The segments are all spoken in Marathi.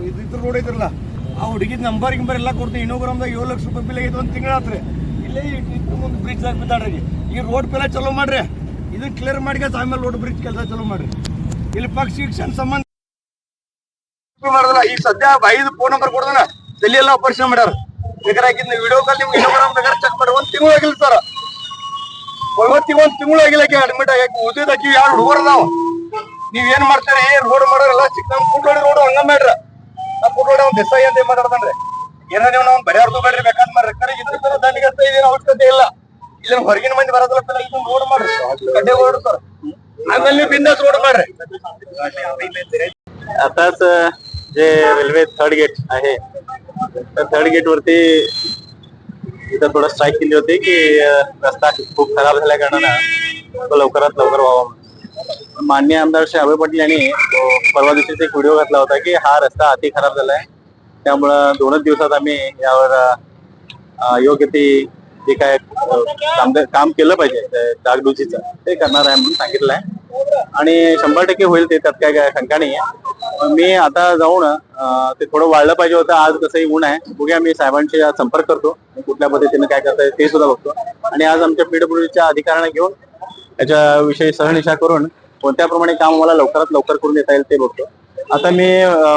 ಇದ್ರ ರೋಡ್ ಐತ್ರಲ್ಲ ಆ ಹುಡುಗಿದ ನಂಬರ್ ಎಲ್ಲ ಕೊಡ್ತೀವಿ. ಇನ್ನೋಗ್ರಾಮ್ದಾಗ 7 ಲಕ್ಷ ರೂಪಾಯಿ ಬಿಲ್ ಆಗೈತೆ, 1 ತಿಂಗಳಾತ್ರಿ. ಇಲ್ಲೇ ಇಟ್ಟು ಮುಂದೆ ಬ್ರಿಡ್ಜ್ ಹಾಕ್ಬಿಟ್ಟಾಡ್ರಿ. ಈ ರೋಡ್ ಪೆಲ್ಲ ಚಲೋ ಮಾಡ್ರಿ, ಇದನ್ನ ಕ್ಲಿಯರ್ ಮಾಡಿ ಆಮೇಲೆ ರೋಡ್ ಬ್ರಿಡ್ಜ್ ಕೆಲಸ ಚಲೋ ಮಾಡ್ರಿ. ಇಲ್ಲಿ ಪಕ್ಷ ಶಿಕ್ಷಣ ಸಂಬಂಧ ಮಾಡಿದಲ್ಲ. ಈಗ ಸದ್ಯ 5 ಫೋನ್ ನಂಬರ್ ಕೊಡ್ದಾನ, ತಲೆ ಎಲ್ಲ ಆಪರೇಷನ್ ಮಾಡ್ಯಾರ. ಬೇಕಾದ್ರೆ ಹಾಕಿದ್ ವಿಡಿಯೋ ಕಾಲ್ ನಿಮ್ಗೆ ಇನ್ನೋಗ್ರಾಮ್ ಬೇಕಾದ್ರೆ ಚೆಕ್ ಮಾಡಿ. 1 ತಿಂಗಳು ಆಗಿಲ್ಲ ಸರ್, 1 ತಿಂಗಳು ಆಗಿಲ್ಲ ಅಡ್ಮಿಟ್ ಆಗಿ. ಉದ್ಯೋಗ ಹಾಕಿ 2 ಹುಡುಗರು ನಾವು. ನೀವ್ ಏನ್ ಮಾಡ್ತೀರಿ? ರೋಡ್ ಮಾಡೋರೆಲ್ಲ ಸಿಕ್ಕ ಕೂಟ್ಲೋಡಿ ರೋಡ್ ಹಂಗ ಮಾಡ್ರ. ಆ ಕೂಟ್ಲೋಡಿ ಅವ್ನು ದೇಸಾಯಿ ಅಂತ ಮಾತಾಡ್ತಾನ್ರಿ. ಏನೋ ನೀವು ನಾವು ಬರೆಯಾರ್ದು ಬೇಡ್ರಿ ಬೇಕಾದ್ ಮಾಡ್ರಿ. ಇದ್ರ ತರ ದಂಡಿಗೆ ಇದೇನು ಅವಶ್ಯಕತೆ ಇಲ್ಲ. ಇಲ್ಲ ಹೊರಗಿನ ಮಂದಿ ಬರೋದಿಲ್ಲ, ಇದನ್ನ ರೋಡ್ ಮಾಡ್ರಿ, ಗಡ್ಡೆ ಓಡಿಸ್ತಾರ. आम्हाला मी बिंदास रोड मार आताच जे रेल्वे थर्ड गेट आहे त्या थर्ड गेट वरती इथं थोडं स्ट्राईक केली होती की रस्ता खूप खराब झाल्या कारणानं तो लवकरात लवकर व्हावा. माननीय आमदार श्री अभय पाटील यांनी परवा दिवशीच एक व्हिडिओ घातला होता की हा रस्ता अति खराब झालाय, त्यामुळं 2च दिवसात आम्ही यावर योग्य ती जे काय काम केलं पाहिजे डागडुजीचं ते करणार आहे म्हणून सांगितलं आहे आणि 100% होईल ते, त्यात काय शंका नाही आहे. मी आता जाऊन ते थोडं वाढलं पाहिजे होतं. आज कसंही ऊन आहे, बघूया मी साहेबांशी संपर्क करतो, कुठल्या पद्धतीने काय करता येईल ते सुद्धा बघतो आणि आज आमच्या पीडब्ल्यूडीच्या अधिकाऱ्यांना घेऊन याच्याविषयी सहनिशा करून कोणत्याप्रमाणे काम आम्हाला लवकरात लवकर करून देता येईल ते बघतो. आता मी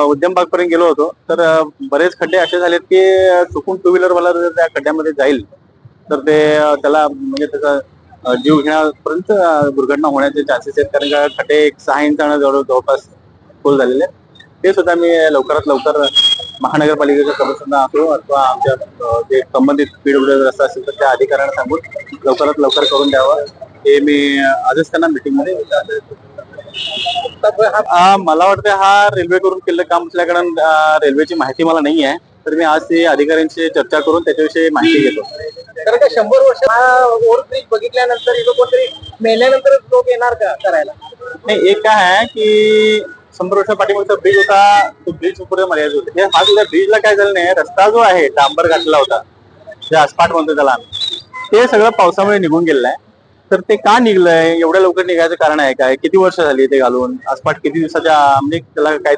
उद्यम बाग पर्यंत गेलो होतो तर बरेच खड्डे असे झालेत की चुकून 2 व्हीलर वाला जर त्या खड्ड्यामध्ये जाईल तर ते त्याला म्हणजे त्याचा जीव घेण्यापर्यंत दुर्घटना होण्याचे चान्सेस आहेत. कारण का खड्डे 6 इंचानं जवळपास खोल झालेले ते सुद्धा मी लवकरात लवकर महानगरपालिकेच्या सदस्यांना असो अथवा आमच्या जे संबंधित पीडब्ल्यूडी रस्ता असेल तर त्या अधिकाऱ्यांना सांगून लवकरात लवकर करून द्यावं हे मी आजच त्यांना मीटिंग मध्ये मला वाटतं हा रेल्वे करून केलेलं काम असल्याकडे रेल्वेची माहिती मला नाही आहे, तर मी आज ते अधिकाऱ्यांशी चर्चा करून त्याच्याविषयी माहिती घेतो. कारण का 100 वर्ष हा ओव्हरब्रिज बघितल्यानंतर इथं कोणतरी मेल्यानंतर लोक येणार का करायला? नाही, एक काय आहे की 100 वर्ष पाठीमागचा ब्रिज होता, तो ब्रिज पुढे मर्यादित होते. हा सुद्धा ब्रिजला काय झालं नाही, रस्ता जो आहे डांबर घातला होता, जे आसपाट म्हणतो त्याला आम्ही, ते सगळं पावसामुळे निघून गेलेलं आहे. तर ते का निघलंय, एवढ्या लवकर निघायचं कारण आहे काय, किती वर्ष झाली ते घालून, आसपाट किती दिवसाच्या म्हणजे त्याला काय